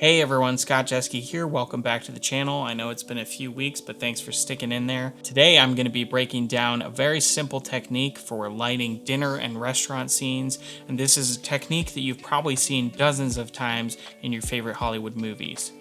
Hey everyone, Scott Jeske here. Welcome back to the channel. I know it's been a few weeks, but thanks for sticking in there. Today I'm going to be breaking down a very simple technique for lighting dinner and restaurant scenes, and this is a technique that you've probably seen dozens of times in your favorite Hollywood movies.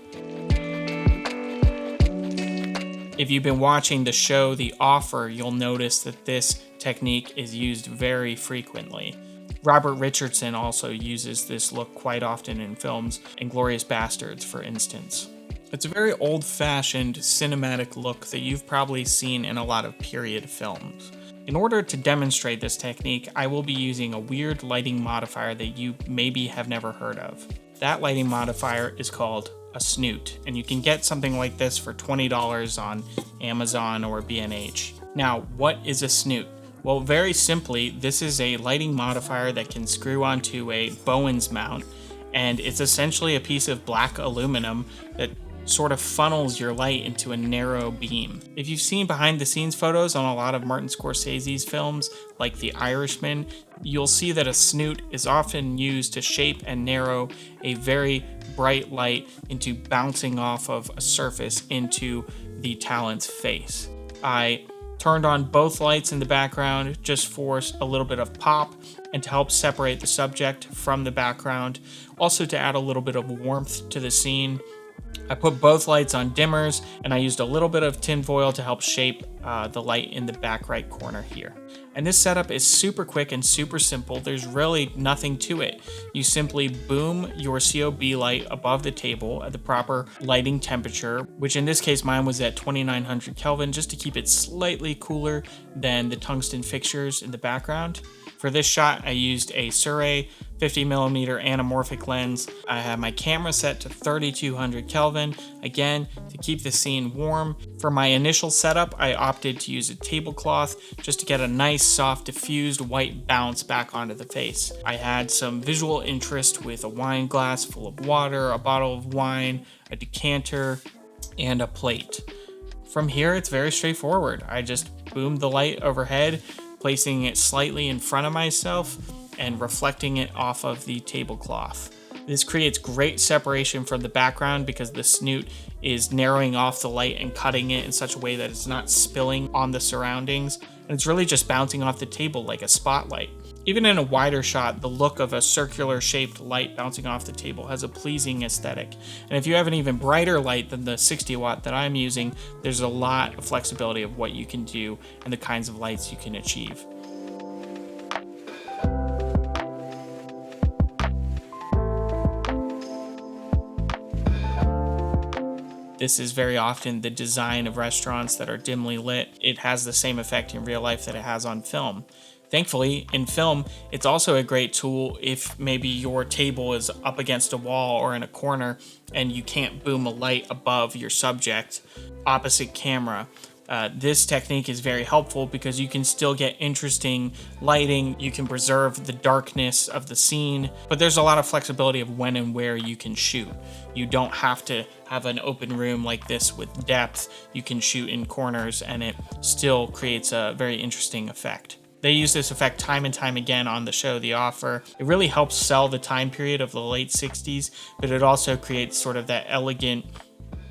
If you've been watching the show The Offer, you'll notice that this technique is used very frequently. Robert Richardson also uses this look quite often in films, Inglourious Basterds, for instance. It's a very old-fashioned cinematic look that you've probably seen in a lot of period films. In order to demonstrate this technique, I will be using a weird lighting modifier that you maybe have never heard of. That lighting modifier is called a snoot, and you can get something like this for $20 on Amazon or B&H. Now, what is a snoot? Well, very simply, this is a lighting modifier that can screw onto a Bowens mount, and it's essentially a piece of black aluminum that sort of funnels your light into a narrow beam. If you've seen behind the scenes photos on a lot of Martin Scorsese's films, like The Irishman, you'll see that a snoot is often used to shape and narrow a very bright light into bouncing off of a surface into the talent's face. I turned on both lights in the background just for a little bit of pop and to help separate the subject from the background, also to add a little bit of warmth to the scene. I put both lights on dimmers, and I used a little bit of tinfoil to help shape the light in the back right corner here. And this setup is super quick and super simple. There's really nothing to it. You simply boom your COB light above the table at the proper lighting temperature, which in this case mine was at 2900 Kelvin, just to keep it slightly cooler than the tungsten fixtures in the background. For this shot, I used a Sirui 50mm anamorphic lens. I have my camera set to 3200 Kelvin, again, to keep the scene warm. For my initial setup, I opted to use a tablecloth just to get a nice, soft, diffused white bounce back onto the face. I had some visual interest with a wine glass full of water, a bottle of wine, a decanter, and a plate. From here, it's very straightforward. I just boomed the light overhead, placing it slightly in front of myself and reflecting it off of the tablecloth. This creates great separation from the background because the snoot is narrowing off the light and cutting it in such a way that it's not spilling on the surroundings, and it's really just bouncing off the table like a spotlight. Even in a wider shot, the look of a circular shaped light bouncing off the table has a pleasing aesthetic. And if you have an even brighter light than the 60 watt that I'm using, there's a lot of flexibility of what you can do and the kinds of lights you can achieve. This is very often the design of restaurants that are dimly lit. It has the same effect in real life that it has on film. Thankfully, in film, it's also a great tool if maybe your table is up against a wall or in a corner and you can't boom a light above your subject opposite camera. This technique is very helpful because you can still get interesting lighting, you can preserve the darkness of the scene, but there's a lot of flexibility of when and where you can shoot. You don't have to have an open room like this with depth. You can shoot in corners and it still creates a very interesting effect. They use this effect time and time again on the show The Offer. It really helps sell the time period of the late 60s, but it also creates sort of that elegant,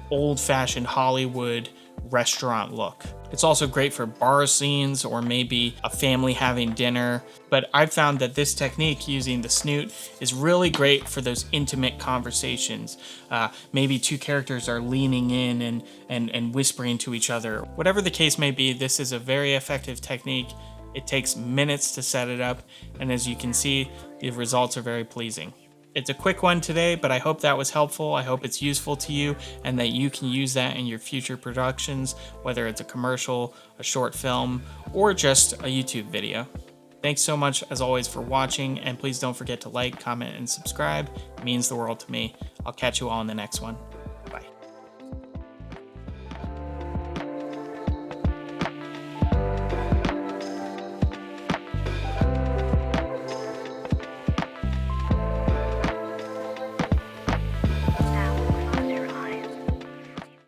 old-fashioned Hollywood restaurant look. It's also great for bar scenes or maybe a family having dinner, but I've found that this technique using the snoot is really great for those intimate conversations. Maybe two characters are leaning in and whispering to each other. Whatever the case may be, this is a very effective technique. It takes minutes to set it up, and as you can see, the results are very pleasing. It's a quick one today, but I hope that was helpful. I hope it's useful to you and that you can use that in your future productions, whether it's a commercial, a short film, or just a YouTube video. Thanks so much, as always, for watching, and please don't forget to like, comment, and subscribe. It means the world to me. I'll catch you all in the next one.